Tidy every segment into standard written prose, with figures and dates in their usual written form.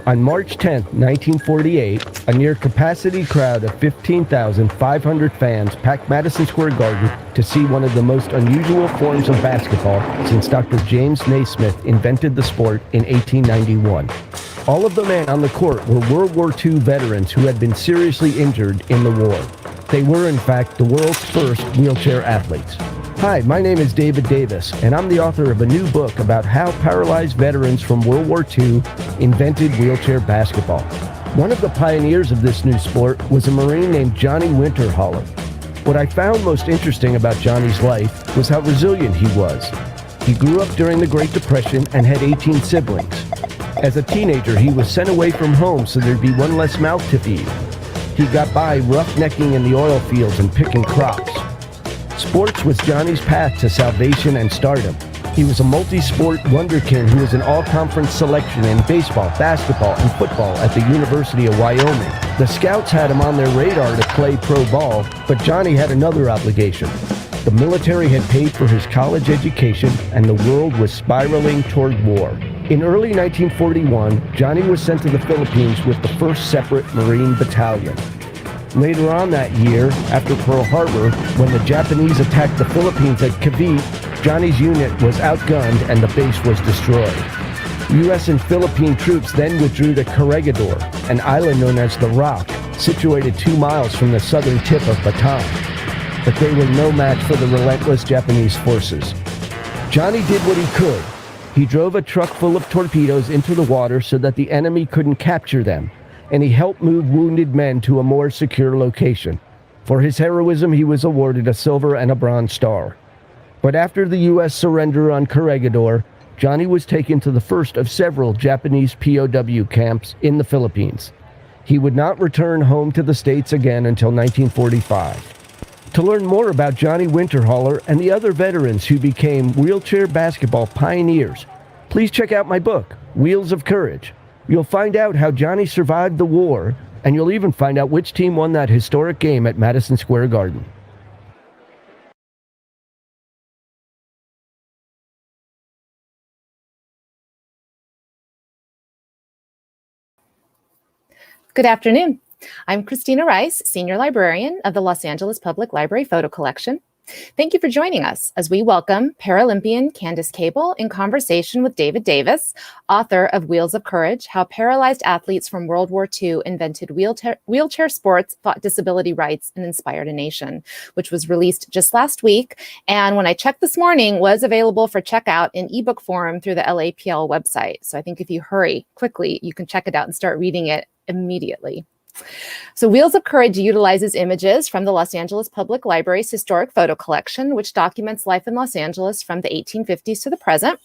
On March 10, 1948, a near-capacity crowd of 15,500 fans packed Madison Square Garden to see one of the most unusual forms of basketball since Dr. James Naismith invented the sport in 1891. All of the men on the court were World War II veterans who had been seriously injured in the war. They were, in fact, the world's first wheelchair athletes. Hi, my name is David Davis, and I'm the author of a new book about how paralyzed veterans from World War II invented wheelchair basketball. One of the pioneers of this new sport was a Marine named Johnny Winterholler. What I found most interesting about Johnny's life was how resilient he was. He grew up during the Great Depression and had 18 siblings. As a teenager, he was sent away from home so there'd be one less mouth to feed. He got by roughnecking in the oil fields and picking crops. Sports was Johnny's path to salvation and stardom. He was a multi-sport wonderkin who was an all-conference selection in baseball, basketball, and football at the University of Wyoming. The scouts had him on their radar to play pro ball, but Johnny had another obligation. The military had paid for his college education, and the world was spiraling toward war. In early 1941, Johnny was sent to the Philippines with the 1st Separate Marine Battalion. Later on that year, after Pearl Harbor, when the Japanese attacked the Philippines at Cavite, Johnny's unit was outgunned and the base was destroyed. U.S. and Philippine troops then withdrew to Corregidor, an island known as the Rock, situated 2 miles from the southern tip of Bataan. But they were no match for the relentless Japanese forces. Johnny did what he could. He drove a truck full of torpedoes into the water so that the enemy couldn't capture them, and he helped move wounded men to a more secure location. For his heroism, he was awarded a Silver and a Bronze Star. But after the U.S. surrender on Corregidor, Johnny was taken to the first of several Japanese POW camps in the Philippines. He would not return home to the States again until 1945. To learn more about Johnny Winterholler and the other veterans who became wheelchair basketball pioneers, please check out my book, Wheels of Courage. You'll find out how Johnny survived the war, and you'll even find out which team won that historic game at Madison Square Garden. Good afternoon. I'm Christina Rice, Senior Librarian of the Los Angeles Public Library Photo Collection. Thank you for joining us as we welcome Paralympian Candace Cable in conversation with David Davis, author of Wheels of Courage, How Paralyzed Athletes from World War II Invented Wheelchair Sports, Fought Disability Rights, and Inspired a Nation, which was released just last week. And when I checked this morning, was available for checkout in ebook form through the LAPL website. So I think if you hurry quickly, you can check it out and start reading it immediately. So Wheels of Courage utilizes images from the Los Angeles Public Library's historic photo collection, which documents life in Los Angeles from the 1850s to the present.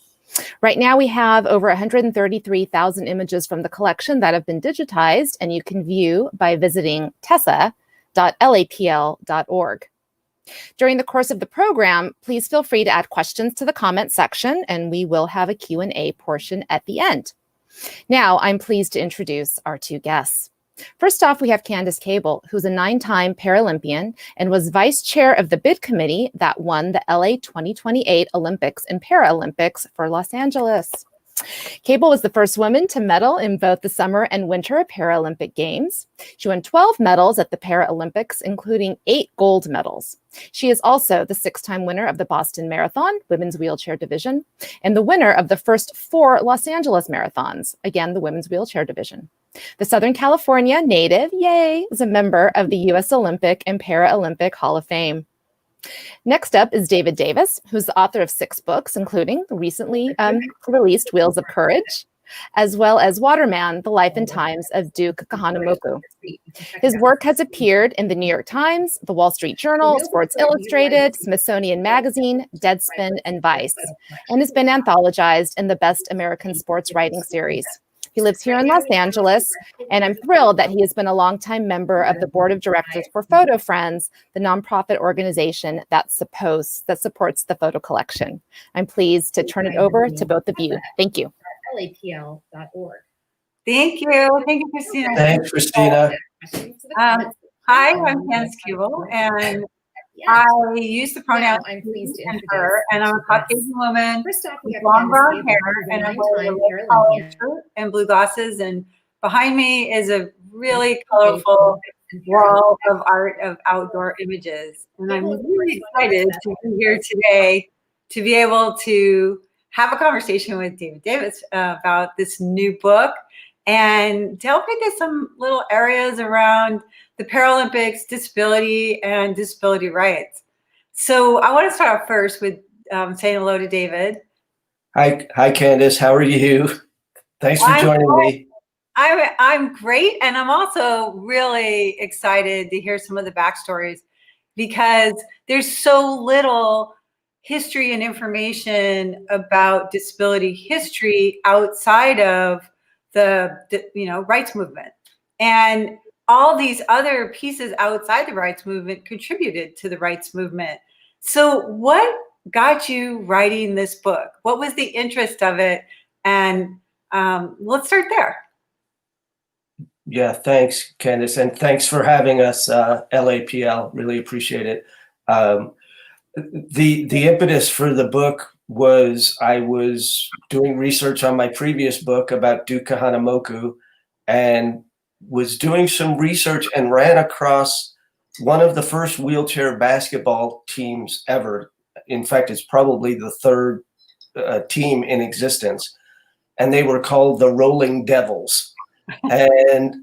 Right now, we have over 133,000 images from the collection that have been digitized, and you can view by visiting tessa.lapl.org. During the course of the program, please feel free to add questions to the comment section, and we will have a Q&A portion at the end. Now, I'm pleased to introduce our two guests. First off, we have Candace Cable, who's a 9-time Paralympian and was vice chair of the bid committee that won the LA2028 Olympics and Paralympics for Los Angeles. Cable was the first woman to medal in both the Summer and Winter Paralympic Games. She won 12 medals at the Paralympics, including 8 gold medals. She is also the 6-time winner of the Boston Marathon, women's wheelchair division, and the winner of the first 4 Los Angeles marathons, again, the women's wheelchair division. The Southern California native, yay, is a member of the U.S. Olympic and Paralympic Hall of Fame. Next up is David Davis, who's the author of 6 books, including the recently released Wheels of Courage, as well as Waterman, The Life and Times of Duke Kahanamoku. His work has appeared in the New York Times, The Wall Street Journal, Sports Illustrated, Smithsonian Magazine, Deadspin, and Vice, and has been anthologized in the Best American Sports Writing Series. He lives here in Los Angeles, and I'm thrilled that he has been a longtime member of the board of directors for Photo Friends, the nonprofit organization that supports the photo collection. I'm pleased to turn it over to both of you. Thank you. LAPL.org. Thank you. Thank you, Christina. Thanks, Christina. Hi, I'm Candace Cable, and I use the pronoun I'm pleased to and her, and I'm a Caucasian woman First off, we with have long brown Candace hair, Cable, and I'm who's a wearing a nine-time red collared Paralympian. shirt and blue glasses and behind me is a really colorful wall of art of outdoor images. And I'm really excited to be here today to be able to have a conversation with David Davis about this new book and delve into some little areas around the Paralympics, disability, and disability rights. So I want to start off first with saying hello to David. Hi, Candace. How are you? Thanks for joining me. I'm great, and I'm also really excited to hear some of the backstories because there's so little history and information about disability history outside of the rights movement, and all these other pieces outside the rights movement contributed to the rights movement. So what got you writing this book? What was the interest of it? And let's start there. Yeah, thanks, Candace, and thanks for having us, LAPL. Really appreciate it. The impetus for the book was I was doing research on my previous book about Duke Kahanamoku, and was doing some research and ran across one of the first wheelchair basketball teams ever. In fact, it's probably the third team in existence, and they were called the Rolling Devils. And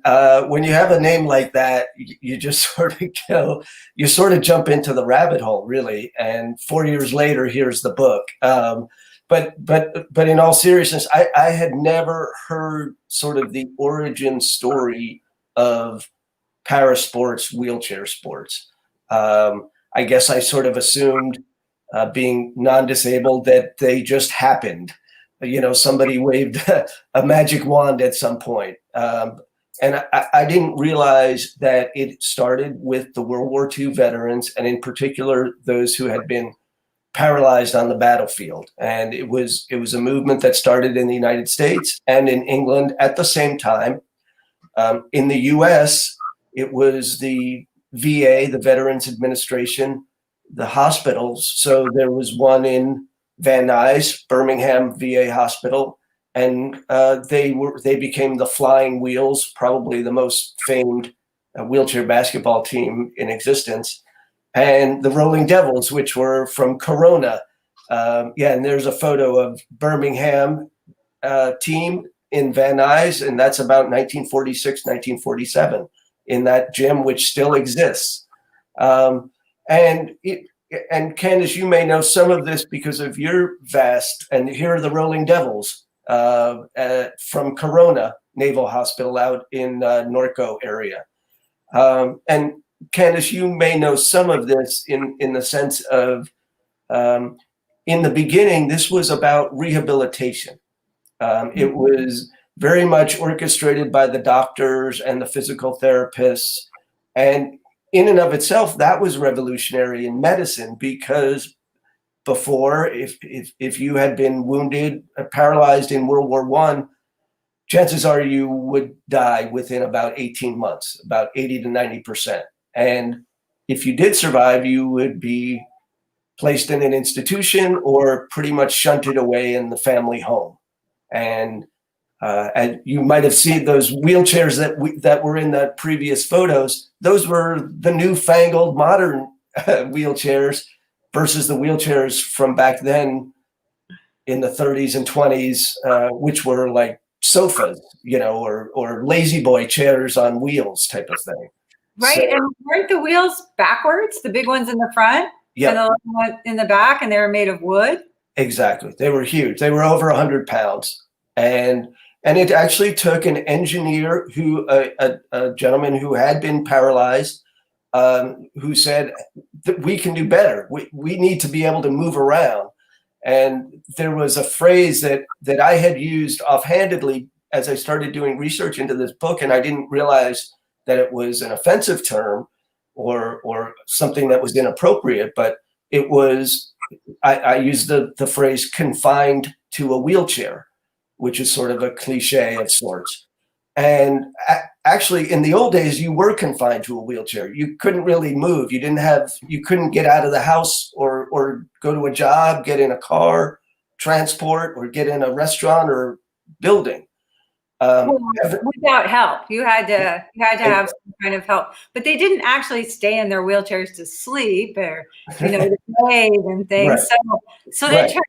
when you have a name like that, you just sort of jump into the rabbit hole, really. And 4 years later, here's the book. But in all seriousness, I had never heard sort of the origin story of parasports, wheelchair sports. I guess I sort of assumed, being non-disabled, that they just happened. Somebody waved a magic wand at some point. And I didn't realize that it started with the World War II veterans, and in particular, those who had been paralyzed on the battlefield. And it was a movement that started in the United States and in England at the same time. In the US, it was the VA, the Veterans Administration, the hospitals. So there was one in Van Nuys, Birmingham VA Hospital, and they became the Flying Wheels, probably the most famed wheelchair basketball team in existence, and the Rolling Devils, which were from Corona. And there's a photo of Birmingham team in Van Nuys, and that's about 1946, 1947 in that gym, which still exists. And Candace, you may know some of this because of your vast, and here are the Rolling Devils from Corona Naval Hospital out in Norco area. And Candace, you may know some of this in the sense of, in the beginning, this was about rehabilitation. It was very much orchestrated by the doctors and the physical therapists. And in and of itself, that was revolutionary in medicine, because before, if you had been wounded, paralyzed in World War I, chances are you would die within about 18 months, about 80 to 90%. And if you did survive, you would be placed in an institution or pretty much shunted away in the family home. And you might have seen those wheelchairs that were in the previous photos. Those were the newfangled modern wheelchairs versus the wheelchairs from back then in the 30s and 20s, which were like sofas, or lazy boy chairs on wheels type of thing. Right. So, and weren't the wheels backwards, the big ones in the front? Yeah. And the little one in the back, and they were made of wood? Exactly. They were huge. They were over 100 pounds. And it actually took an engineer a gentleman who had been paralyzed, who said that we can do better. We need to be able to move around. And there was a phrase that I had used offhandedly as I started doing research into this book, and I didn't realize that it was an offensive term or something that was inappropriate, but it was, I used the phrase confined to a wheelchair, which is sort of a cliche of sorts. And actually, in the old days, you were confined to a wheelchair. You couldn't really move. You couldn't get out of the house or go to a job, get in a car, transport, or get in a restaurant or building. Well, without help, you had to have some kind of help, but they didn't actually stay in their wheelchairs to sleep or, to bathe and things. Right. So the term,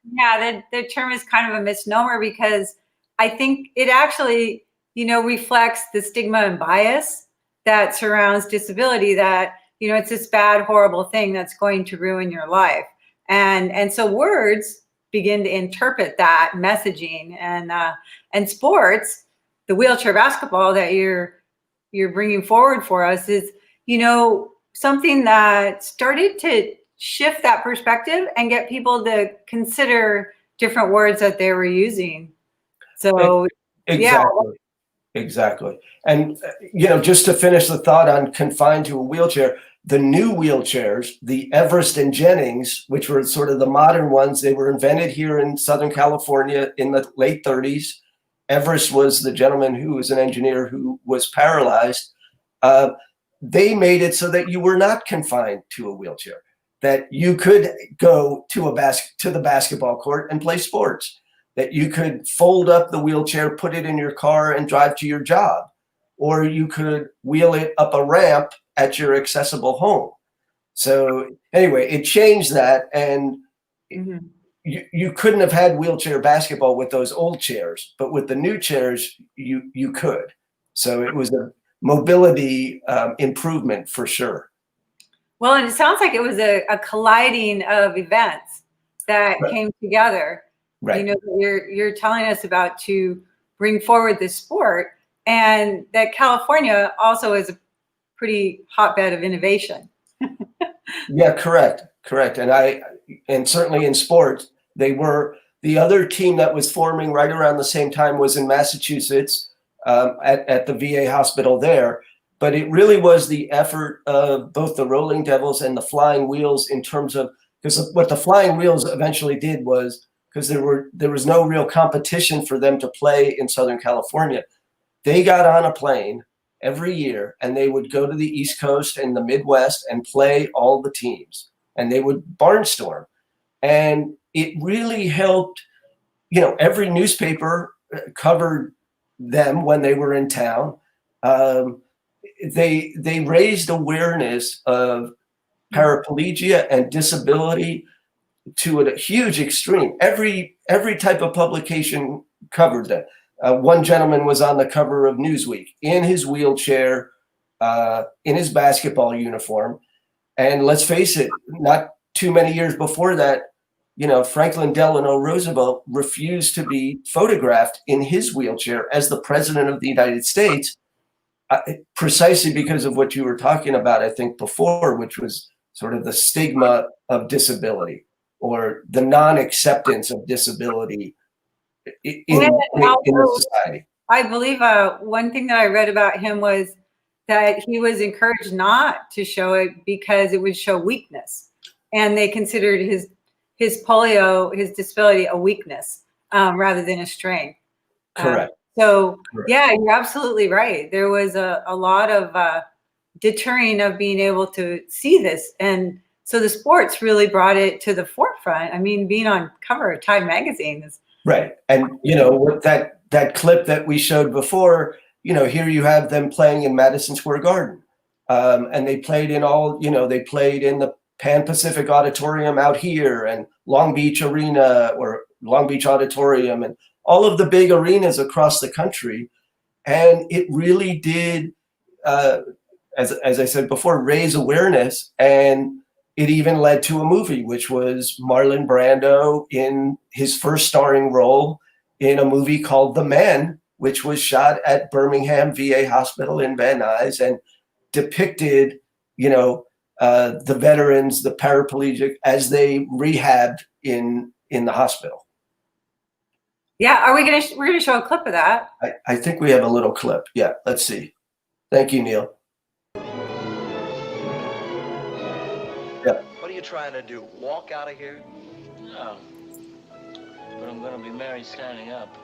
the term is kind of a misnomer, because I think it actually, reflects the stigma and bias that surrounds disability, that, it's this bad, horrible thing that's going to ruin your life. And so words begin to interpret that messaging, and sports, the wheelchair basketball that you're bringing forward for us, is, something that started to shift that perspective and get people to consider different words that they were using. So Exactly. And, just to finish the thought on confined to a wheelchair, the new wheelchairs, the Everest and Jennings, which were sort of the modern ones, they were invented here in Southern California in the late 30s. Everest was the gentleman who was an engineer who was paralyzed. They made it so that you were not confined to a wheelchair, that you could go to the basketball court and play sports, that you could fold up the wheelchair, put it in your car and drive to your job, or you could wheel it up a ramp at your accessible home. So anyway, it changed that, and you couldn't have had wheelchair basketball with those old chairs, but with the new chairs, you could. So it was a mobility improvement for sure. Well, and it sounds like it was a colliding of events that came together. Right. You're telling us about, to bring forward this sport, and that California also is a pretty hotbed of innovation. Yeah, correct. And certainly in sports, they were. The other team that was forming right around the same time was in Massachusetts, at the VA hospital there. But it really was the effort of both the Rolling Devils and the Flying Wheels, in terms of, because what the Flying Wheels eventually did was, because there was no real competition for them to play in Southern California, they got on a plane every year and they would go to the East Coast and the Midwest and play all the teams, and they would barnstorm. And it really helped, every newspaper covered them when they were in town. They raised awareness of paraplegia and disability to a huge extreme. Every type of publication covered them. One gentleman was on the cover of Newsweek in his wheelchair, in his basketball uniform. And let's face it, not too many years before that, Franklin Delano Roosevelt refused to be photographed in his wheelchair as the president of the United States, precisely because of what you were talking about, I think, before, which was sort of the stigma of disability, or the non-acceptance of disability in the society. I believe one thing that I read about him was that he was encouraged not to show it because it would show weakness, and they considered his polio, his disability, a weakness rather than a strength. Correct. Correct. Yeah, you're absolutely right. There was a lot of deterring of being able to see this, and so the sports really brought it to the forefront. I mean, being on cover of Time magazine is right. And what that clip that we showed before, here you have them playing in Madison Square Garden, and they played in they played in the Pan Pacific Auditorium out here, and Long Beach Arena, or Long Beach Auditorium, and all of the big arenas across the country. And it really did, as I said before, raise awareness. And it even led to a movie, which was Marlon Brando in his first starring role in a movie called The Men, which was shot at Birmingham VA Hospital in Van Nuys, and depicted, the veterans, the paraplegic, as they rehabbed in the hospital. Yeah, we're gonna show a clip of that. I think we have a little clip. Yeah, let's see. Thank you, Neil. Yeah. What are you trying to do? Walk out of here? No. But I'm gonna be married standing up.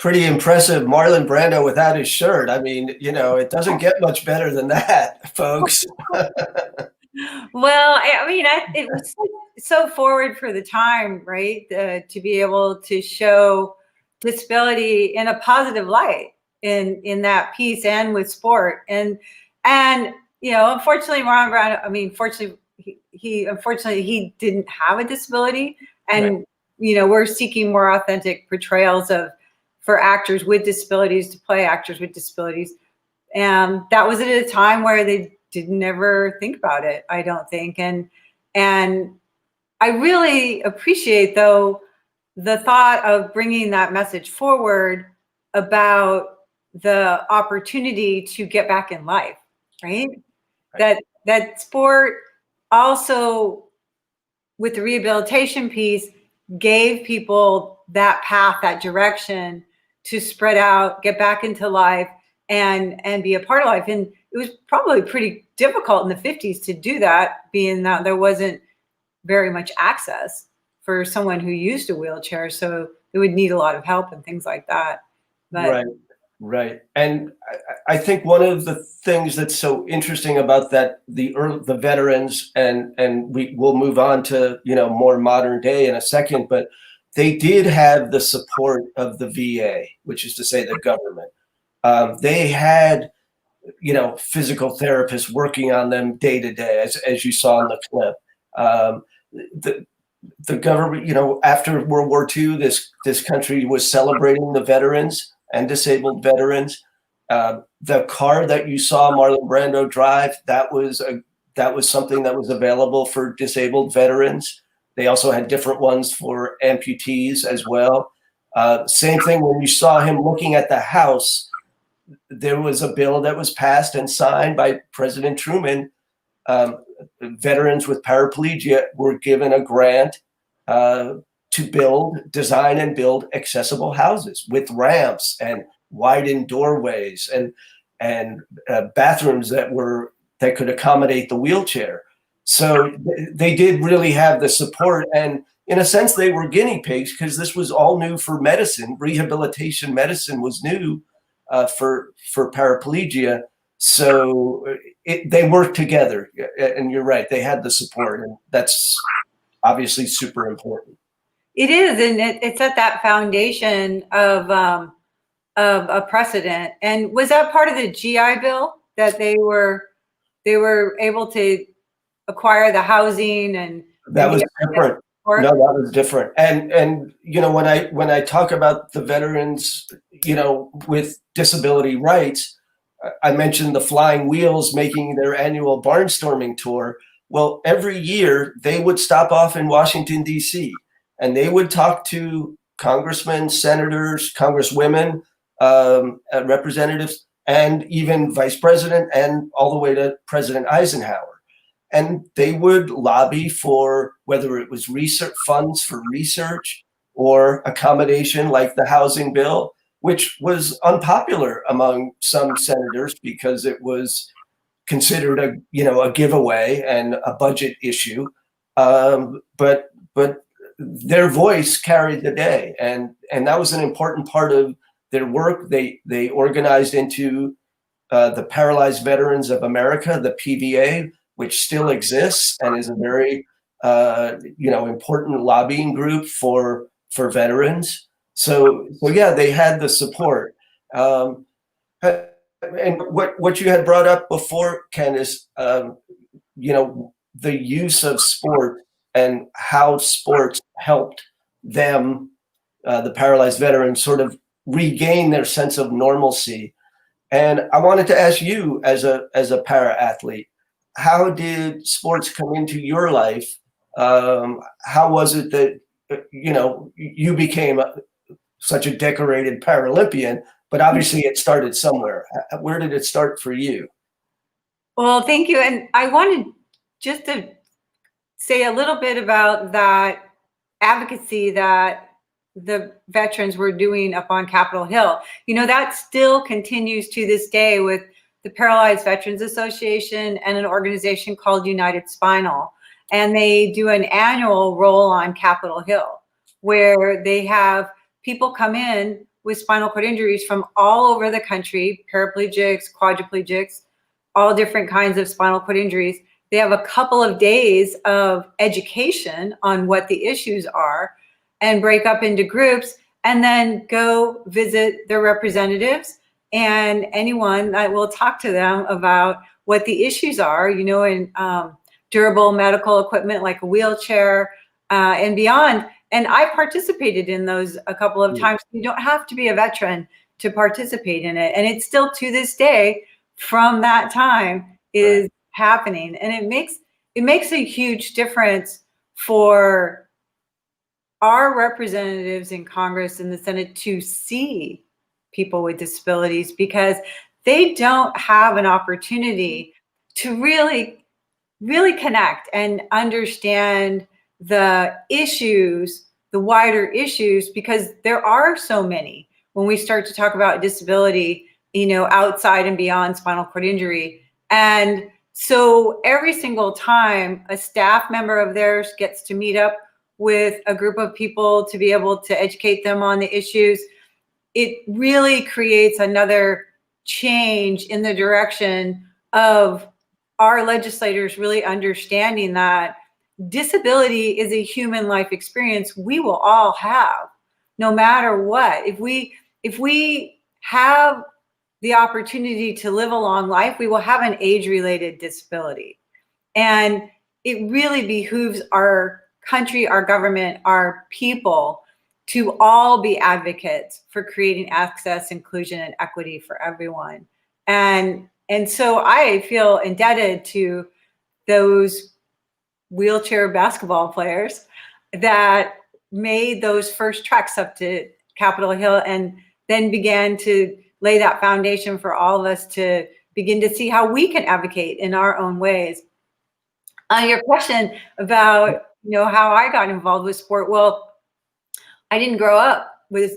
pretty impressive. Marlon Brando without his shirt. I mean, you know, it doesn't get much better than that, folks. Well, I mean, it was so forward for the time, right? To be able to show disability in a positive light in that piece and with sport. And you know, unfortunately, Marlon Brando, I mean, fortunately, he didn't have a disability. And, right. You know, we're seeking more authentic portrayals for actors with disabilities to play actors with disabilities. And that was at a time where they didn't ever think about it, I don't think. And I really appreciate, though, the thought of bringing that message forward about the opportunity to get back in life, right? That sport also, with the rehabilitation piece, gave people that path, that direction to spread out, get back into life, and be a part of life. And it was probably pretty difficult in the 50s to do that, being that there wasn't very much access for someone who used a wheelchair. So they would need a lot of help and things like that. But, Right. And I think one of the things that's so interesting about that, the veterans, and we will move on to, you know, more modern day in a second, but they did have the support of the VA, which is to say the government. They had, you know, physical therapists working on them day to day, as you saw in the clip. The government, you know, after World War II, this country was celebrating the veterans and disabled veterans. The car that you saw Marlon Brando drive, that was something that was available for disabled veterans. They also had different ones for amputees as well. Same thing when you saw him looking at the house, there was a bill that was passed and signed by President Truman. Veterans with paraplegia were given a grant to design and build accessible houses with ramps and widened doorways and bathrooms that could accommodate the wheelchair. So they did really have the support, and in a sense they were guinea pigs, because this was all new for medicine. Rehabilitation medicine was new for paraplegia. So they worked together, and you're right, they had the support, and that's obviously super important. It is, and it's at that foundation of a precedent. And was that part of the GI Bill, that they were able to acquire the housing? And that was different. No, that was different. And you know, when I talk about the veterans, you know, with disability rights, I mentioned the Flying Wheels making their annual barnstorming tour. Well, every year they would stop off in Washington, D.C., and they would talk to congressmen, senators, congresswomen, representatives, and even vice president, and all the way to President Eisenhower. And they would lobby for whether it was research funds for research or accommodation like the housing bill, which was unpopular among some senators because it was considered a giveaway and a budget issue. But their voice carried the day, and that was an important part of their work. They organized into the Paralyzed Veterans of America, the PVA, which still exists and is a very important lobbying group for veterans. So yeah, they had the support. And what you had brought up before, Candace, the use of sport and how sports helped them, the paralyzed veterans, sort of regain their sense of normalcy. And I wanted to ask you, as a para athlete, how did sports come into your life? How was it that you became such a decorated Paralympian? But obviously, it started somewhere. Where did it start for you? Well, thank you. And I wanted just to say a little bit about that advocacy that the veterans were doing up on Capitol Hill. That still continues to this day with the Paralyzed Veterans Association and an organization called United Spinal. And they do an annual roll on Capitol Hill where they have people come in with spinal cord injuries from all over the country, paraplegics, quadriplegics, all different kinds of spinal cord injuries. They have a couple of days of education on what the issues are and break up into groups and then go visit their representatives and anyone that will talk to them about what the issues are, you know, in durable medical equipment like a wheelchair and beyond. And I participated in those a couple of times. You don't have to be a veteran to participate in it. And it's still to this day from that time is happening. And it makes a huge difference for our representatives in Congress and the Senate to see people with disabilities, because they don't have an opportunity to really connect and understand the issues, the wider issues, because there are so many when we start to talk about disability, you know, outside and beyond spinal cord injury. And so every single time a staff member of theirs gets to meet up with a group of people to be able to educate them on the issues, it really creates another change in the direction of our legislators really understanding that disability is a human life experience we will all have, no matter what. If we have the opportunity to live a long life, we will have an age-related disability. And it really behooves our country, our government, our people to all be advocates for creating access, inclusion, and equity for everyone. And so I feel indebted to those wheelchair basketball players that made those first treks up to Capitol Hill and then began to lay that foundation for all of us to begin to see how we can advocate in our own ways. Your question about, you know, how I got involved with sport. Well, I didn't grow up with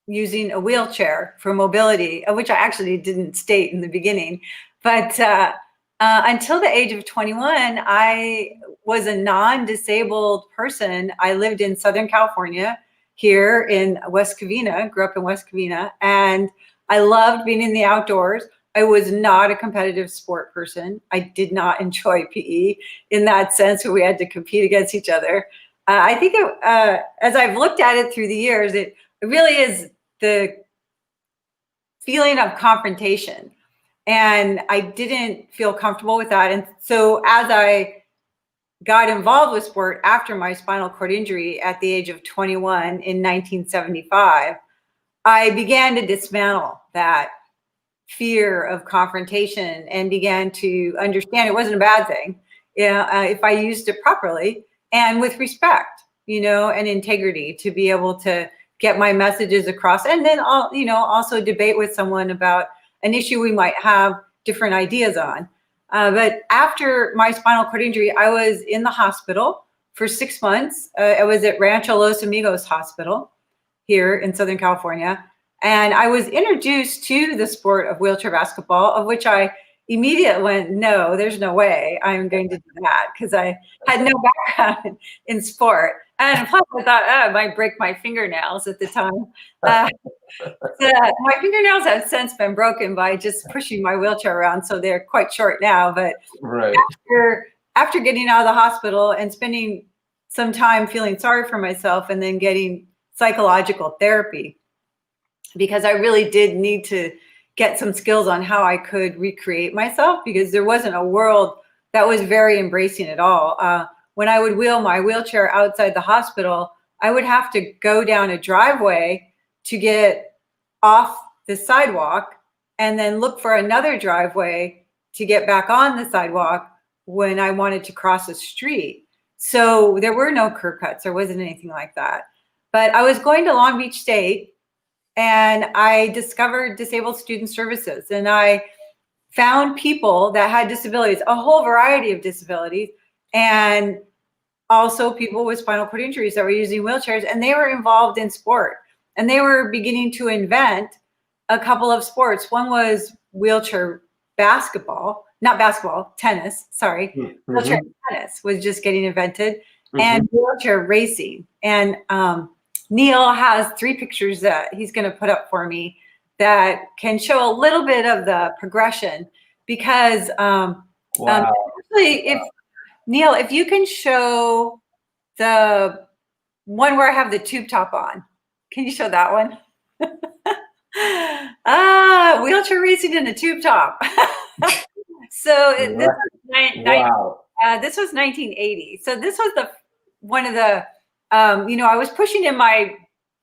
using a wheelchair for mobility, which I actually didn't state in the beginning. But until the age of 21, I was a non-disabled person. I lived in Southern California, here in West Covina, grew up in West Covina, and I loved being in the outdoors. I was not a competitive sport person. I did not enjoy PE in that sense where we had to compete against each other. I think as I've looked at it through the years, it really is the feeling of confrontation. And I didn't feel comfortable with that. And so as I got involved with sport after my spinal cord injury at the age of 21 in 1975, I began to dismantle that fear of confrontation and began to understand it wasn't a bad thing, if I used it properly and with respect, you know, and integrity to be able to get my messages across, and then also debate with someone about an issue we might have different ideas on. But after my spinal cord injury, I was in the hospital for 6 months. I was at Rancho Los Amigos Hospital here in Southern California. And I was introduced to the sport of wheelchair basketball, of which I immediately went, no, there's no way I'm going to do that, because I had no background in sport. And plus I thought, I might break my fingernails at the time. My fingernails have since been broken by just pushing my wheelchair around, so they're quite short now. But after getting out of the hospital and spending some time feeling sorry for myself and then getting psychological therapy, because I really did need to get some skills on how I could recreate myself, because there wasn't a world that was very embracing at all. When I would wheel my wheelchair outside the hospital, I would have to go down a driveway to get off the sidewalk and then look for another driveway to get back on the sidewalk when I wanted to cross a street. So there were no curb cuts. There wasn't anything like that. But I was going to Long Beach State, and I discovered Disabled Student Services, and I found people that had disabilities, a whole variety of disabilities, and also people with spinal cord injuries that were using wheelchairs, and they were involved in sport. And they were beginning to invent a couple of sports. One was wheelchair basketball, not basketball, tennis, sorry. Mm-hmm. Wheelchair tennis was just getting invented, and wheelchair racing. And Neil has 3 pictures that he's going to put up for me that can show a little bit of the progression, because actually, if Neil, if you can show the one where I have the tube top on, can you show that one? Wheelchair racing in a tube top. So this was 1980. So this was one of the, I was pushing in my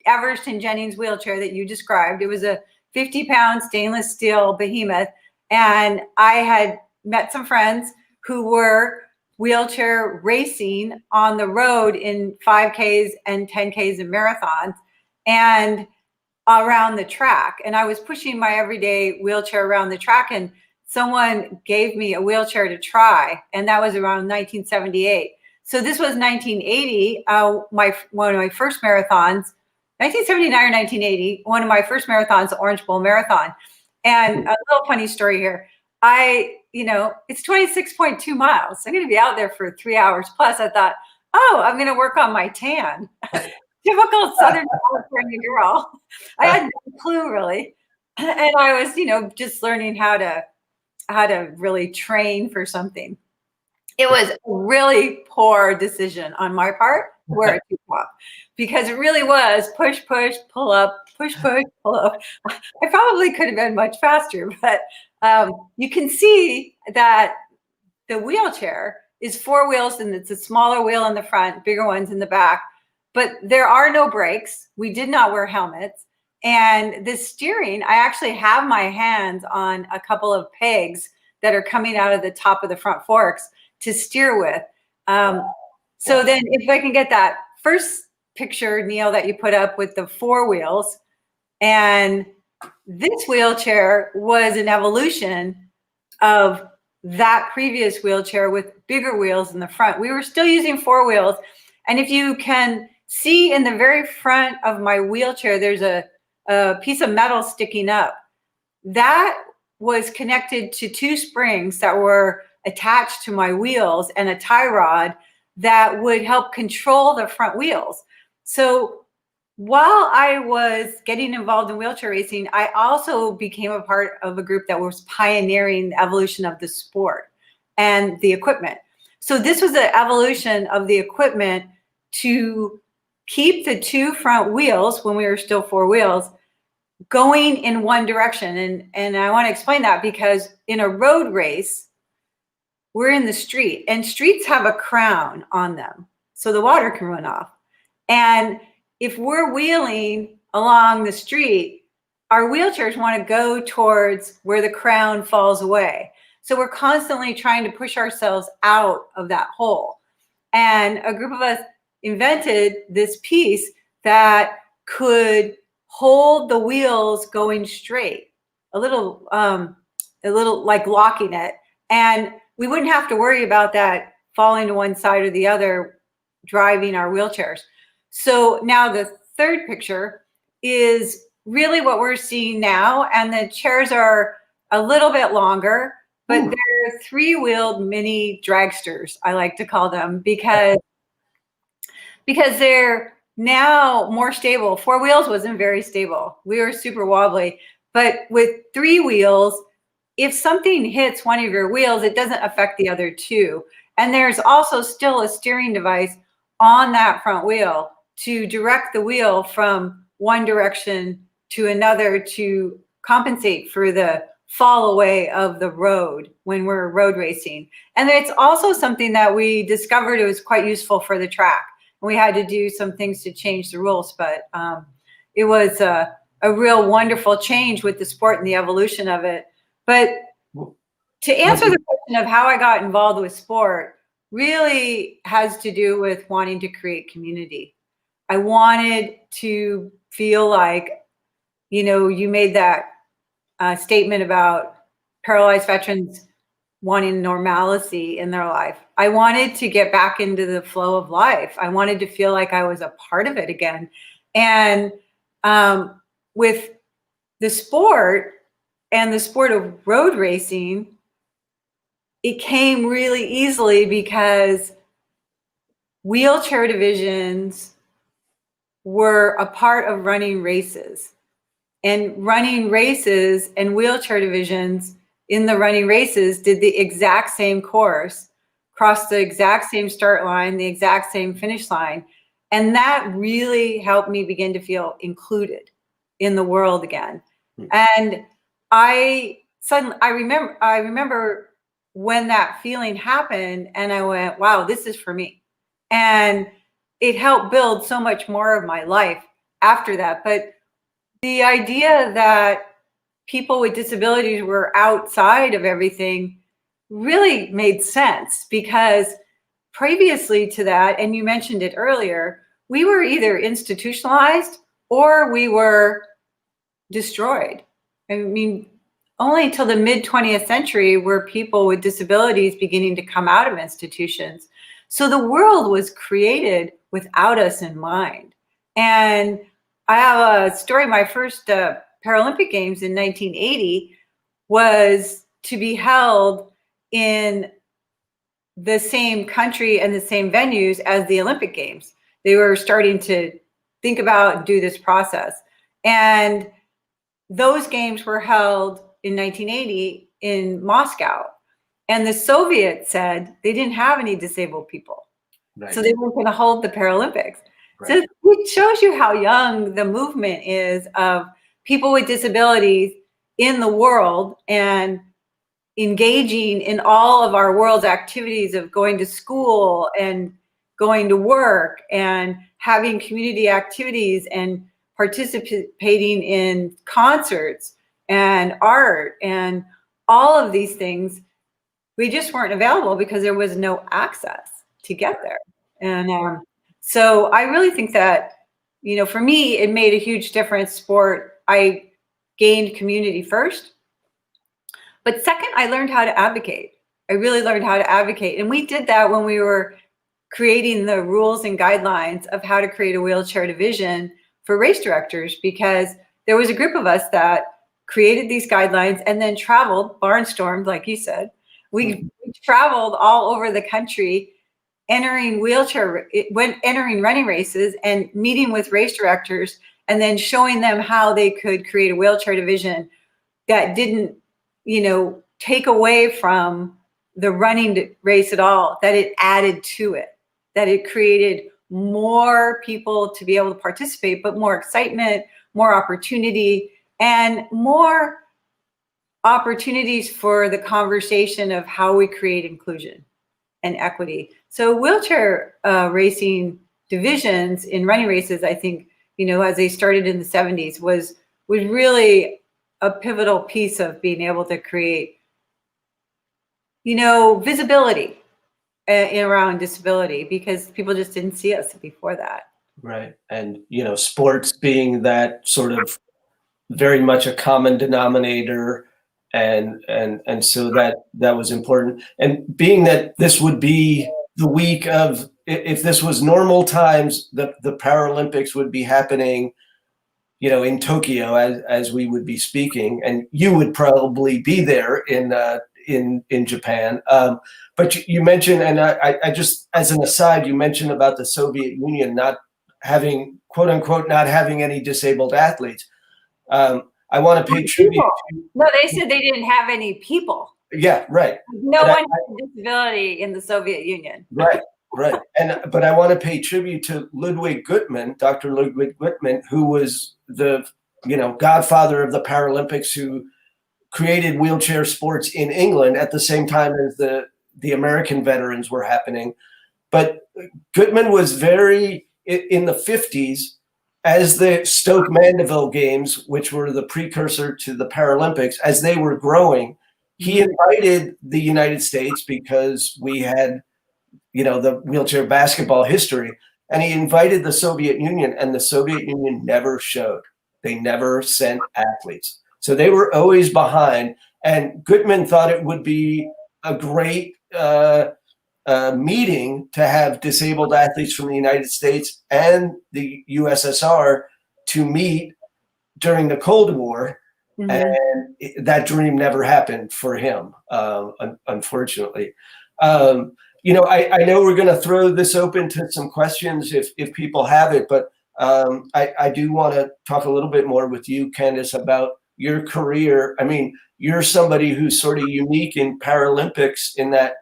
Everest Jennings wheelchair that you described. It was a 50-pound stainless steel behemoth. And I had met some friends who were wheelchair racing on the road in 5Ks and 10Ks and marathons and around the track. And I was pushing my everyday wheelchair around the track, and someone gave me a wheelchair to try. And that was around 1978. So this was 1980, one of my first marathons, 1979 or 1980, one of my first marathons, the Orange Bowl Marathon. And a little funny story here. It's 26.2 miles. I'm going to be out there for 3 hours plus. I thought, I'm going to work on my tan. Typical Southern California girl. I had no clue really. And I was, just learning how to really train for something. It was a really poor decision on my part to wear a tube top, because it really was push, push, pull up, push, push, pull up. I probably could have been much faster, but you can see that the wheelchair is 4 wheels, and it's a smaller wheel in the front, bigger ones in the back, but there are no brakes. We did not wear helmets. And the steering, I actually have my hands on a couple of pegs that are coming out of the top of the front forks to steer with. So then if I can get that first picture, Neil, that you put up with the 4 wheels, and this wheelchair was an evolution of that previous wheelchair with bigger wheels in the front. We were still using 4 wheels. And if you can see in the very front of my wheelchair, there's a piece of metal sticking up. That was connected to 2 springs that were attached to my wheels and a tie rod that would help control the front wheels. So while I was getting involved in wheelchair racing, I also became a part of a group that was pioneering the evolution of the sport and the equipment. So this was the evolution of the equipment to keep the 2 front wheels, when we were still 4 wheels, going in one direction. And I want to explain that because in a road race, we're in the street, and streets have a crown on them so the water can run off. And if we're wheeling along the street, our wheelchairs want to go towards where the crown falls away. So we're constantly trying to push ourselves out of that hole. And a group of us invented this piece that could hold the wheels going straight, a little like locking it. And we wouldn't have to worry about that falling to one side or the other driving our wheelchairs. So now the third picture is really what we're seeing now. And the chairs are a little bit longer, but they're 3-wheeled mini dragsters, I like to call them, because they're now more stable. 4 wheels wasn't very stable. We were super wobbly. But with 3 wheels, if something hits one of your wheels, it doesn't affect the other 2. And there's also still a steering device on that front wheel to direct the wheel from one direction to another to compensate for the fall away of the road when we're road racing. And it's also something that we discovered it was quite useful for the track. And we had to do some things to change the rules, but it was a real wonderful change with the sport and the evolution of it. But to answer the question of how I got involved with sport really has to do with wanting to create community. I wanted to feel like, you made that statement about paralyzed veterans wanting normalcy in their life. I wanted to get back into the flow of life. I wanted to feel like I was a part of it again. And with the sport, and the sport of road racing, it came really easily because wheelchair divisions were a part of running races. And running races and wheelchair divisions in the running races did the exact same course, crossed the exact same start line, the exact same finish line. And that really helped me begin to feel included in the world again. And I remember when that feeling happened, and I went, wow, this is for me. And it helped build so much more of my life after that. But the idea that people with disabilities were outside of everything really made sense, because previously to that, and you mentioned it earlier, we were either institutionalized or we were destroyed. I mean, only until the mid 20th century were people with disabilities beginning to come out of institutions. So the world was created without us in mind. And I have a story. My first Paralympic Games in 1980 was to be held in the same country and the same venues as the Olympic Games. They were starting to think about and do this process. And those games were held in 1980 in Moscow. And the Soviets said they didn't have any disabled people. Right. So they weren't going to hold the Paralympics. Right. So it shows you how young the movement is of people with disabilities in the world and engaging in all of our world's activities of going to school and going to work and having community activities and participating in concerts and art and all of these things. We just weren't available because there was no access to get there. And so I really think that, you know, for me, it made a huge difference. Sport, I gained community first. But second, I learned how to advocate. I really learned how to advocate. And we did that when we were creating the rules and guidelines of how to create a wheelchair division for race directors, because there was a group of us that created these guidelines and then traveled, barnstormed, like you said. We traveled all over the country, entering running races and meeting with race directors and then showing them how they could create a wheelchair division that didn't, you know, take away from the running race at all, that it added to it, that it created more people to be able to participate, but more excitement, more opportunity, and more opportunities for the conversation of how we create inclusion and equity. So wheelchair racing divisions in running races, I think, you know, as they started in the 70s, was really a pivotal piece of being able to create, you know, visibility around disability, because people just didn't see us before that. Right. And, you know, sports being that sort of very much a common denominator. And so that was important. And being that this would be the week of, if this was normal times, the Paralympics would be happening, you know, in Tokyo as we would be speaking, and you would probably be there in Japan. But you mentioned, and I just, as an aside, you mentioned about the Soviet Union not having, quote unquote, not having any disabled athletes. I want to pay tribute to, no, they said they didn't have any people. Yeah, right. No one had a disability in the Soviet Union. Right. But I want to pay tribute to Ludwig Guttmann, Dr. Ludwig Guttmann, who was the, you know, godfather of the Paralympics, who created wheelchair sports in England at the same time as the American veterans were happening. But Guttmann was very, in the 50s, as the Stoke Mandeville Games, which were the precursor to the Paralympics, as they were growing, he invited the United States, because we had, you know, the wheelchair basketball history, and he invited the Soviet Union, and the Soviet Union never showed. They never sent athletes. So they were always behind. And Guttmann thought it would be a great meeting to have disabled athletes from the United States and the USSR to meet during the Cold War. Mm-hmm. And that dream never happened for him, unfortunately. You know, I know we're going to throw this open to some questions if people have it, but I do want to talk a little bit more with you, Candace, about your career. I mean, you're somebody who's sort of unique in Paralympics in that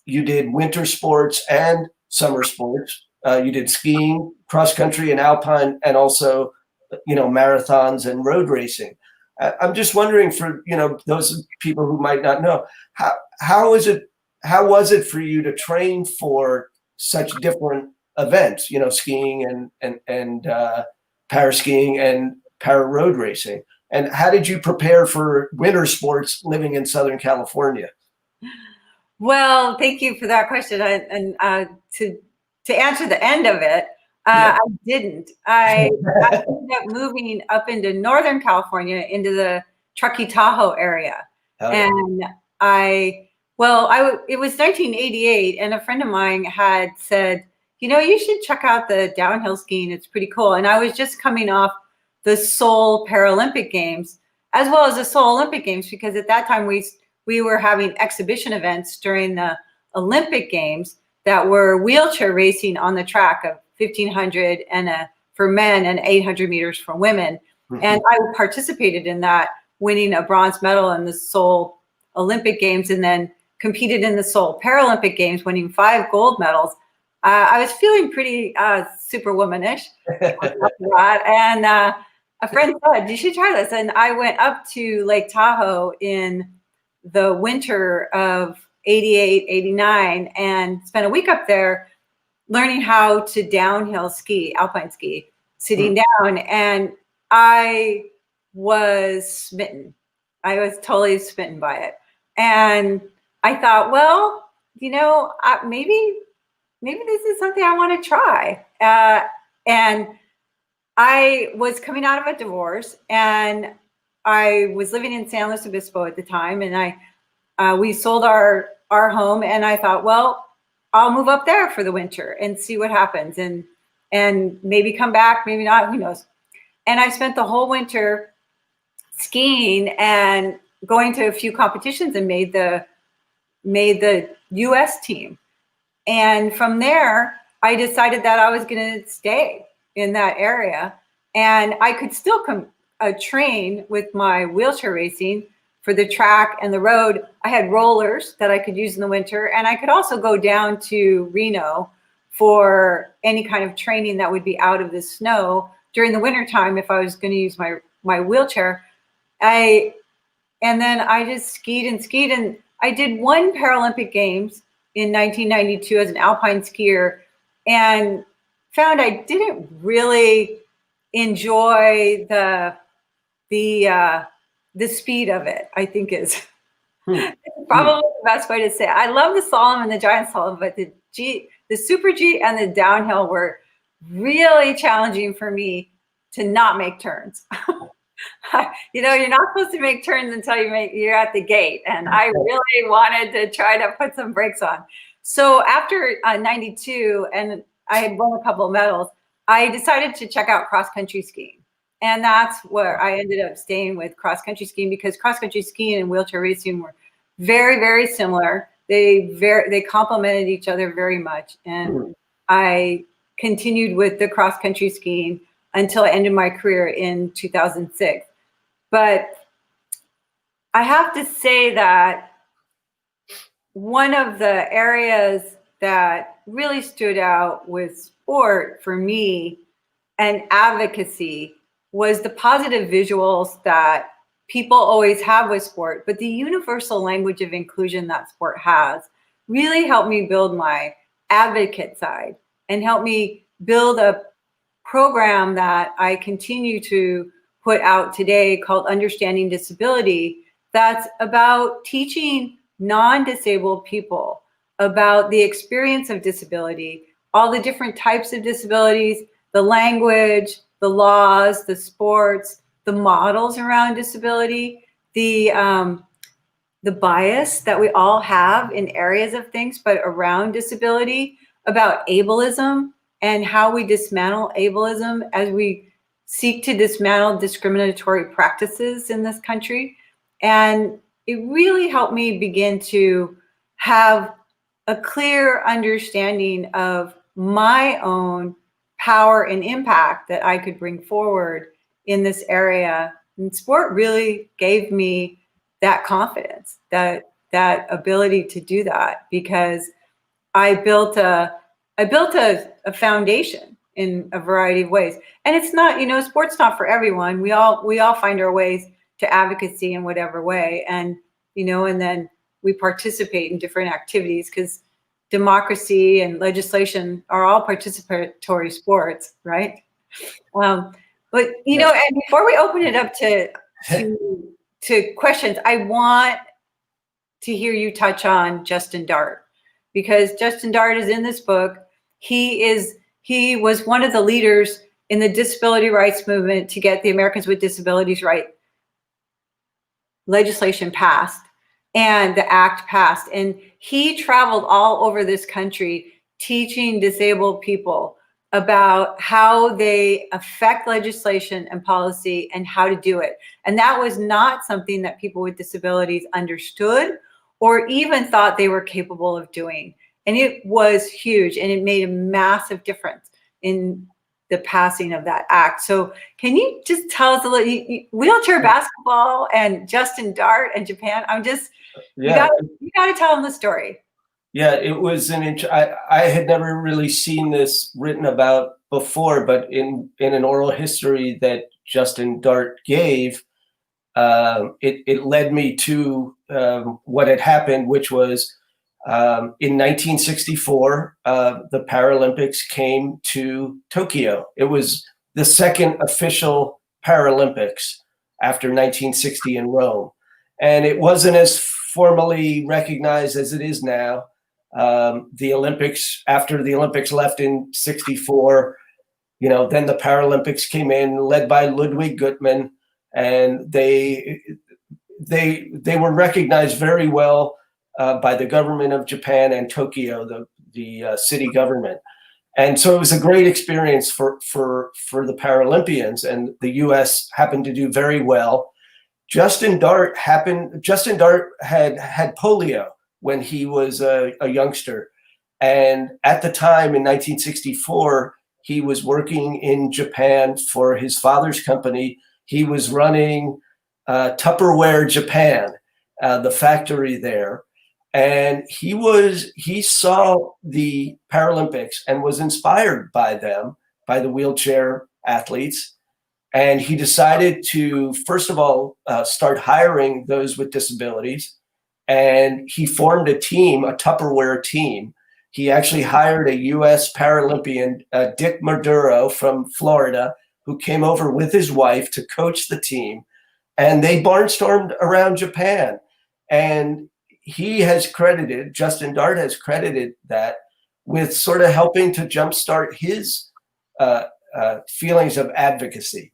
you did winter sports and summer sports. You did skiing, cross country, and alpine, and also, marathons and road racing. I'm just wondering, for those people who might not know, how was it for you to train for such different events? Skiing and para skiing and para road racing. And how did you prepare for winter sports living in Southern California? Well, thank you for that question. And to answer the end of it, I didn't. I ended up moving up into Northern California, into the Truckee Tahoe area. Oh, yeah. And it was 1988, and a friend of mine had said, you should check out the downhill skiing. It's pretty cool. And I was just coming off the Seoul Paralympic Games, as well as the Seoul Olympic Games, because at that time we were having exhibition events during the Olympic Games that were wheelchair racing on the track of 1,500 for men and 800 meters for women. Mm-hmm. And I participated in that, winning a bronze medal in the Seoul Olympic Games, and then competed in the Seoul Paralympic Games, winning 5 gold medals. I was feeling pretty superwomanish after that. And a friend said, you should try this. And I went up to Lake Tahoe in the winter of 88, 89, and spent a week up there learning how to downhill ski, alpine ski, sitting down. And I was smitten. I was totally smitten by it. And I thought, well, maybe this is something I want to try. And I was coming out of a divorce, and I was living in San Luis Obispo at the time. And we sold our home, and I thought, well, I'll move up there for the winter and see what happens, and maybe come back, maybe not, who knows. And I spent the whole winter skiing and going to a few competitions, and made the US team. And from there, I decided that I was going to stay in that area, and I could still train with my wheelchair racing for the track and the road. I had rollers that I could use in the winter, and I could also go down to Reno for any kind of training that would be out of the snow during the wintertime if I was going to use my wheelchair. And then I just skied, and I did 1 Paralympic Games in 1992 as an alpine skier, and found I didn't really enjoy the speed of it, I think is probably the best way to say it. I love the slalom and the giant slalom, but the super G and the downhill were really challenging for me to not make turns. You're not supposed to make turns until you're at the gate. And I really wanted to try to put some brakes on. So after 92, and I had won a couple of medals, I decided to check out cross-country skiing. And that's where I ended up staying with cross-country skiing, because cross-country skiing and wheelchair racing were very, very similar. They complemented each other very much. And I continued with the cross-country skiing until I ended my career in 2006. But I have to say that one of the areas that really stood out with sport for me and advocacy was the positive visuals that people always have with sport, but the universal language of inclusion that sport has really helped me build my advocate side and helped me build a program that I continue to put out today called Understanding Disability, that's about teaching non-disabled people about the experience of disability, all the different types of disabilities, the language, the laws, the sports, the models around disability, the bias that we all have in areas of things, but around disability, about ableism and how we dismantle ableism as we seek to dismantle discriminatory practices in this country. And it really helped me begin to have a clear understanding of my own power and impact that I could bring forward in this area. And sport really gave me that confidence, that ability to do that, because I built a foundation in a variety of ways. And it's not, sport's not for everyone. We all find our ways to advocacy in whatever way. And, and then we participate in different activities, because democracy and legislation are all participatory sports, right? But, and before we open it up to questions, I want to hear you touch on Justin Dart, because Justin Dart is in this book. He was one of the leaders in the disability rights movement to get the Americans with Disabilities Right legislation passed and the act passed. And he traveled all over this country teaching disabled people about how they affect legislation and policy and how to do it. And that was not something that people with disabilities understood or even thought they were capable of doing. And it was huge, and it made a massive difference in the passing of that act. So can you just tell us a little, wheelchair basketball and Justin Dart and Japan? You got to tell them the story. Yeah, it was I had never really seen this written about before, but in an oral history that Justin Dart gave, it led me to what had happened, which was in 1964, the Paralympics came to Tokyo. It was the second official Paralympics after 1960 in Rome. And it wasn't as formally recognized as it is now. The Olympics, after the Olympics left in 64, then the Paralympics came in, led by Ludwig Gutmann, and they were recognized very well by the government of Japan and Tokyo, the city government. And so it was a great experience for the Paralympians, and the US happened to do very well. Justin Dart had polio when he was a youngster. And at the time in 1964, he was working in Japan for his father's company. He was running Tupperware Japan, the factory there. And he saw the Paralympics and was inspired by them, by the wheelchair athletes. And he decided to, first of all, start hiring those with disabilities. And he formed a team, a Tupperware team. He actually hired a US Paralympian, Dick Maduro from Florida, who came over with his wife to coach the team. And they barnstormed around Japan. And Justin Dart has credited that with sort of helping to jumpstart his feelings of advocacy.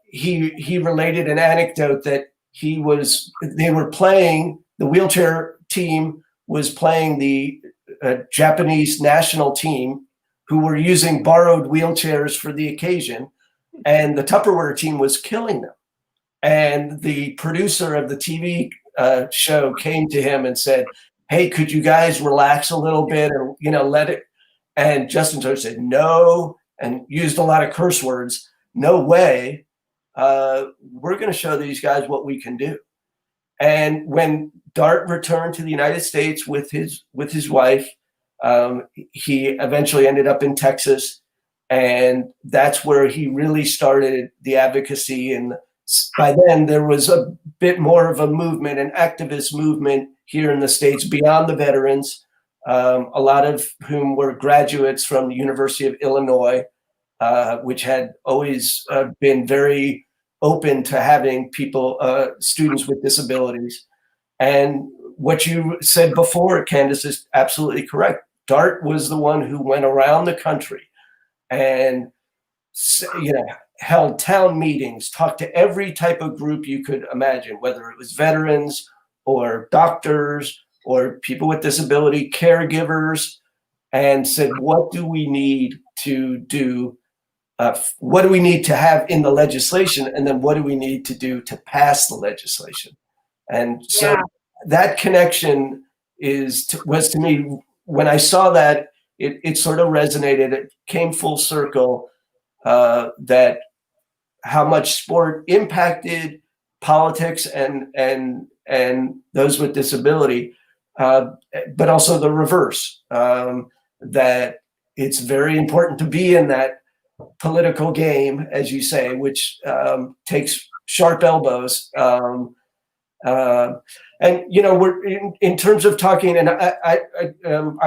He related an anecdote that the wheelchair team was playing the Japanese national team, who were using borrowed wheelchairs for the occasion, and the Tupperware team was killing them. And the producer of the TV show came to him and said, "Hey, could you guys relax a little bit and let it?" And Justin Dart said, "No," and used a lot of curse words. "No way. We're going to show these guys what we can do." And when Dart returned to the United States with his wife, he eventually ended up in Texas, and that's where he really started the advocacy. And by then, there was a bit more of a movement, an activist movement here in the States beyond the veterans, a lot of whom were graduates from the University of Illinois, which had always been very open to having students with disabilities. And what you said before, Candace, is absolutely correct. Dart was the one who went around the country and held town meetings, talked to every type of group you could imagine, whether it was veterans or doctors or people with disability, caregivers, and said, what do we need to do? What do we need to have in the legislation? And then what do we need to do to pass the legislation? And so that connection was to me, when I saw that, it sort of resonated. It came full circle, that how much sport impacted politics and those with disability, but also the reverse, that it's very important to be in that political game, as you say, which takes sharp elbows. And we're in terms of talking, and I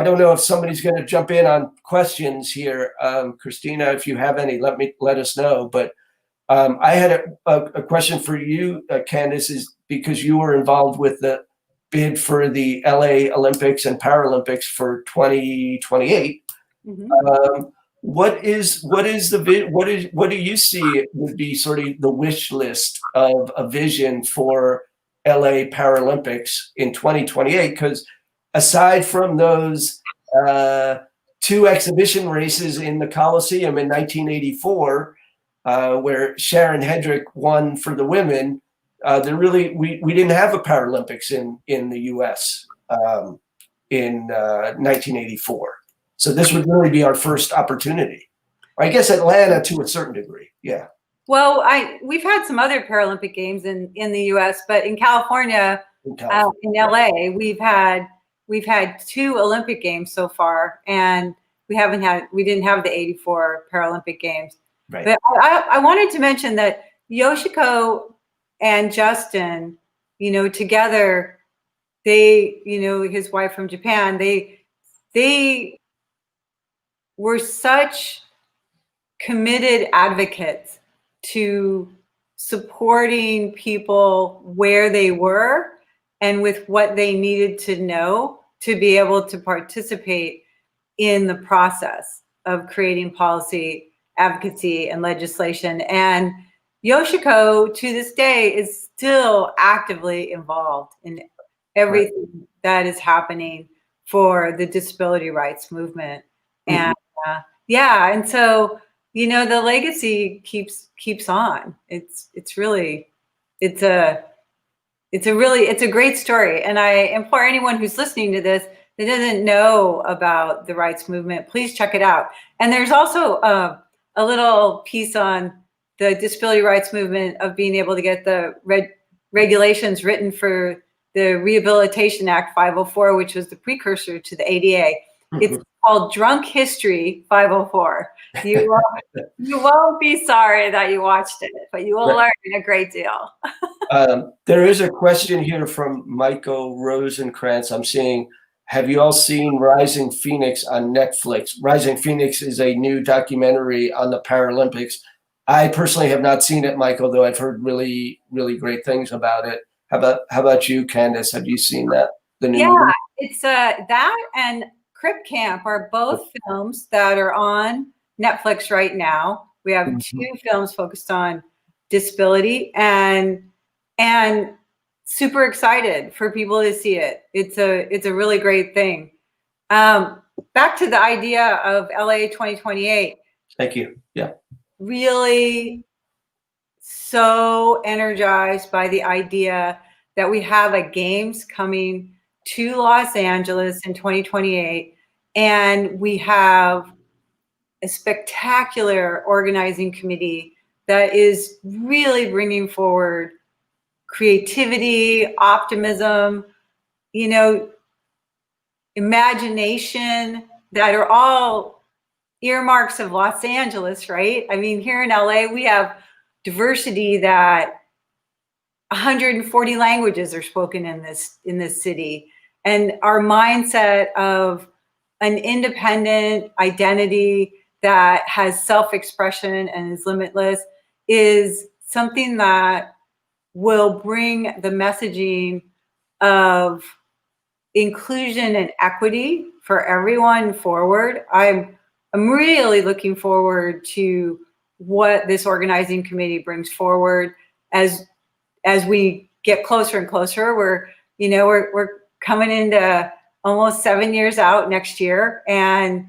don't know if somebody's going to jump in on questions here. Christina, if you have any, let us know. But I had a question for you, Candace, is because you were involved with the bid for the LA Olympics and Paralympics for 2028. Mm-hmm. What do you see would be sort of the wish list of a vision for LA Paralympics in 2028? Because aside from those 2 exhibition races in the Coliseum in 1984, where Sharon Hedrick won for the women, we didn't have a Paralympics in the U.S. In 1984. So this would really be our first opportunity. I guess Atlanta to a certain degree. Yeah. Well, we've had some other Paralympic games in the U.S., but in California, in LA, we've had 2 Olympic games so far, and we didn't have the '84 Paralympic Games. Right. But I wanted to mention that Yoshiko and Justin, together, they, his wife from Japan, they were such committed advocates to supporting people where they were and with what they needed to know to be able to participate in the process of creating policy, advocacy, and legislation. And Yoshiko, to this day, is still actively involved in everything that is happening for the disability rights movement. Mm-hmm. And so the legacy keeps on. It's a great story, and I implore anyone who's listening to this that doesn't know about the rights movement, please check it out. And there's also a little piece on the disability rights movement of being able to get the regulations written for the Rehabilitation Act 504, which was the precursor to the ADA. It's called Drunk History 504. You won't be sorry that you watched it, but you will learn a great deal. There is a question here from Michael Rosenkrantz. I'm seeing, have you all seen Rising Phoenix on Netflix? Rising Phoenix is a new documentary on the Paralympics. I personally have not seen it, Michael, though I've heard really, really great things about it. How about you, Candace? Have you seen that? The new movie? It's that and Crip Camp are both films that are on Netflix right now. We have 2 films focused on disability, and super excited for people to see it. It's a really great thing. Back to the idea of LA 2028. Thank you. Yeah. Really so energized by the idea that we have a games coming to Los Angeles in 2028, and we have a spectacular organizing committee that is really bringing forward creativity, optimism, imagination, that are all earmarks of Los Angeles, right? I mean, here in LA, we have diversity that 140 languages are spoken in this city. And our mindset of an independent identity that has self-expression and is limitless is something that will bring the messaging of inclusion and equity for everyone forward. I'm really looking forward to what this organizing committee brings forward as we get closer and closer. We're coming into almost 7 years out next year, and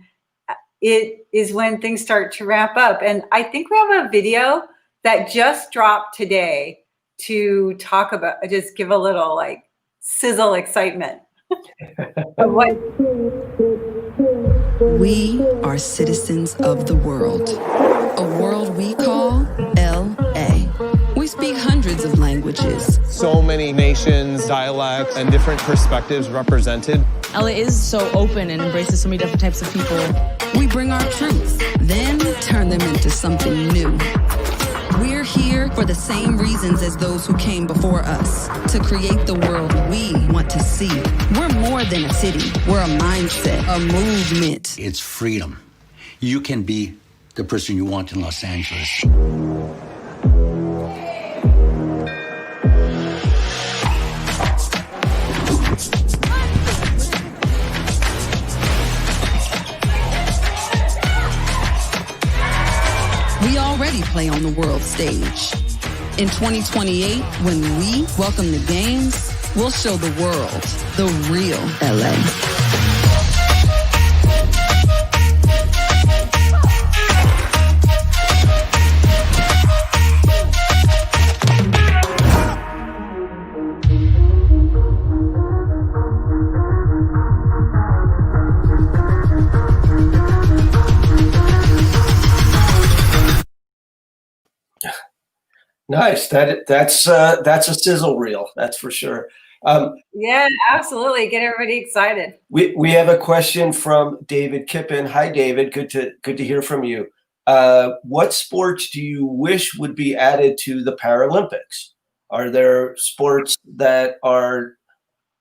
it is when things start to ramp up. And I think we have a video that just dropped today to talk about, just give a little sizzle excitement. We are citizens of the world, a world we call LA. We speak hundreds of languages. So many nations, dialects, and different perspectives represented. LA is so open and embraces so many different types of people. We bring our truths, then turn them into something new. We're here for the same reasons as those who came before us, to create the world we want to see. We're more than a city. We're a mindset, a movement. It's freedom. You can be the person you want in Los Angeles. We already play on the world stage. In 2028, when we welcome the games, we'll show the world the real LA. Nice. That's a sizzle reel. That's for sure. Yeah, absolutely. Get everybody excited. We have a question from David Kippen. Hi, David. Good to hear from you. What sports do you wish would be added to the Paralympics? Are there sports that are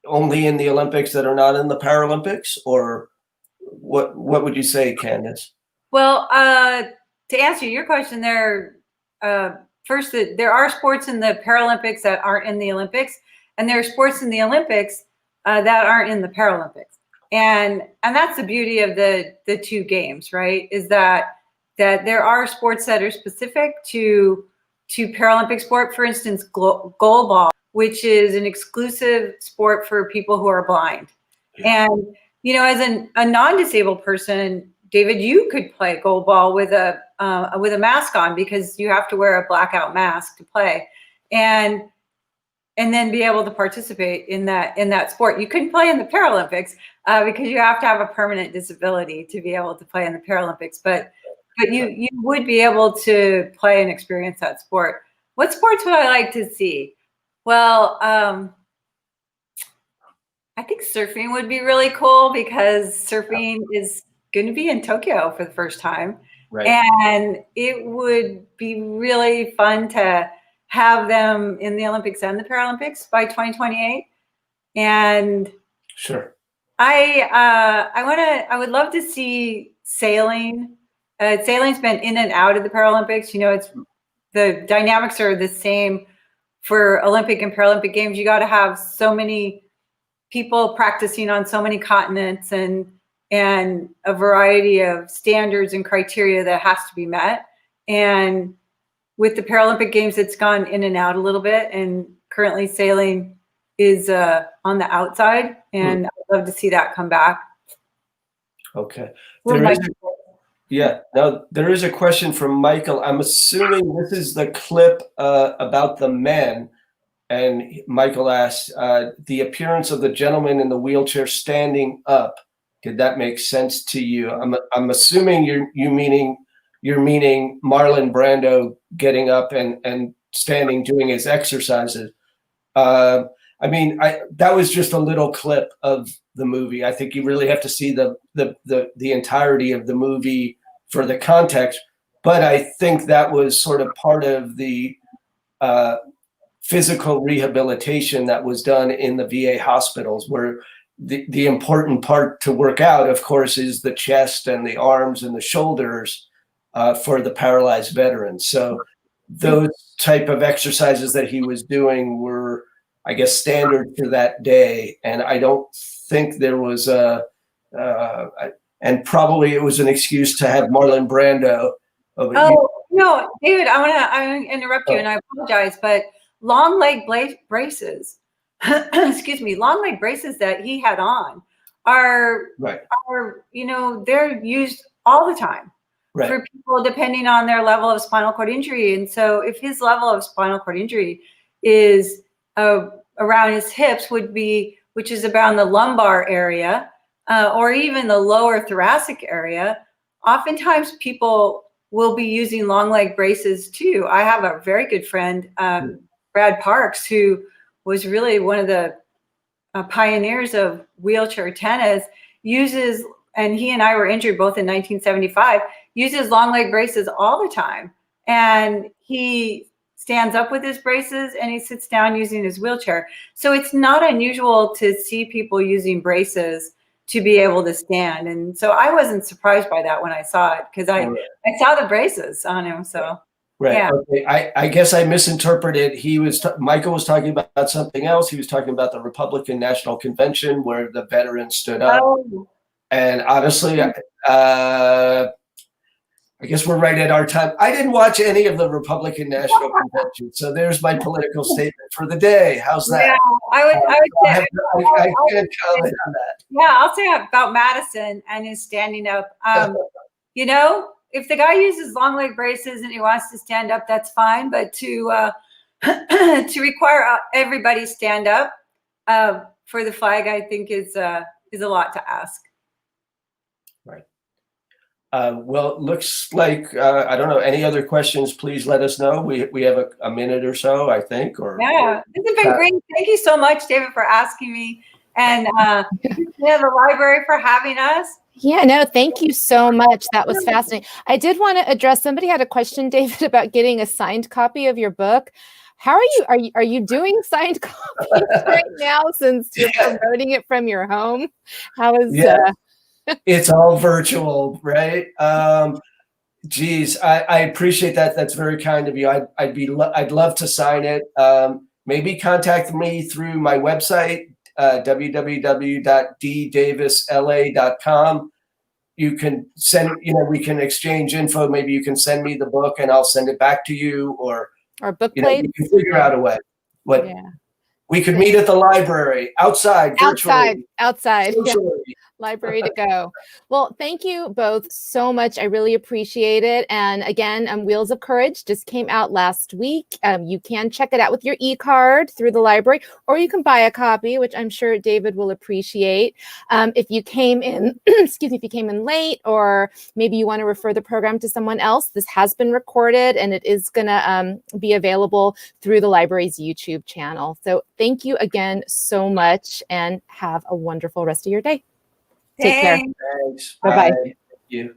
only in the Olympics that are not in the Paralympics, or what would you say, Candace? Well, to answer your question there, first, there are sports in the Paralympics that aren't in the Olympics, and there are sports in the Olympics that aren't in the Paralympics. And that's the beauty of the two games, right? Is that there are sports that are specific to Paralympic sport. For instance, goalball, which is an exclusive sport for people who are blind. Yeah. And as a non-disabled person, David, you could play goalball with a mask on, because you have to wear a blackout mask to play, and then be able to participate in that sport. You couldn't play in the Paralympics because you have to have a permanent disability to be able to play in the Paralympics. But you would be able to play and experience that sport. What sports would I like to see? Well, I think surfing would be really cool, because surfing is going to be in Tokyo for the first time. Right. And it would be really fun to have them in the Olympics and the Paralympics by 2028. And sure, I would love to see sailing. Sailing's been in and out of the Paralympics. It's the dynamics are the same for Olympic and Paralympic games. You got to have so many people practicing on so many continents, and a variety of standards and criteria that has to be met. And with the Paralympic Games, it's gone in and out a little bit, and currently sailing is on the outside, and I'd love to see that come back. Okay. There is a question from Michael. I'm assuming this is the clip about the men. And Michael asked, the appearance of the gentleman in the wheelchair standing up, did that make sense to you? I'm assuming you're meaning Marlon Brando getting up and standing, doing his exercises. That was just a little clip of the movie. I think you really have to see the entirety of the movie for the context. But I think that was sort of part of the physical rehabilitation that was done in the VA hospitals, where the important part to work out, of course, is the chest and the arms and the shoulders for the paralyzed veterans. So those type of exercises that he was doing were, I guess, standard for that day. And I don't think there was and probably it was an excuse to have Marlon Brando. No, David, I'm gonna interrupt you, and I apologize, but long leg braces, excuse me, long leg braces that he had on are they're used all the time for people depending on their level of spinal cord injury. And so if his level of spinal cord injury is around his hips, which is around the lumbar area, or even the lower thoracic area, oftentimes people will be using long leg braces too. I have a very good friend, Brad Parks, who was really one of the pioneers of wheelchair tennis, and he and I were injured both in 1975, uses long leg braces all the time. And he stands up with his braces and he sits down using his wheelchair. So it's not unusual to see people using braces to be able to stand. And so I wasn't surprised by that when I saw it, because I saw the braces on him. So right. Yeah. Okay. I guess I misinterpreted. Michael was talking about something else. He was talking about the Republican National Convention where the veterans stood up. Oh. And honestly, I guess we're right at our time. I didn't watch any of the Republican National Convention, so there's my political statement for the day. How's that? Yeah, I would say, I can't comment on that. yeah, I'll say about Madison and his standing up. You know, if the guy uses long leg braces and he wants to stand up, that's fine. But to to require everybody stand up for the flag, I think is a lot to ask. Right. Well, it looks like, I don't know, any other questions, please let us know. We have a minute or so, I think. Yeah, this has been great. Thank you so much, David, for asking me. And the library for having us. Yeah, no, thank you so much. That was fascinating. I did want to address, somebody had a question, David, about getting a signed copy of your book. How are you doing signed copies right now, since you're promoting it from your home? How is It's all virtual, right? Geez, I appreciate that. That's very kind of you. I'd love to sign it. Maybe contact me through my website, www.ddavisla.com. You can send, we can exchange info. Maybe you can send me the book and I'll send it back to you, or book plate. We can figure out a way. We could meet at the library, outside, virtually. Outside. Library to go. Well, thank you both so much. I really appreciate it. And again, Wheels of Courage just came out last week. You can check it out with your e-card through the library, or you can buy a copy, which I'm sure David will appreciate. If you came in, if you came in late, or maybe you want to refer the program to someone else, this has been recorded and it is going to be available through the library's YouTube channel. So thank you again so much, and have a wonderful rest of your day. Take care. Thanks. Bye-bye. Thank you.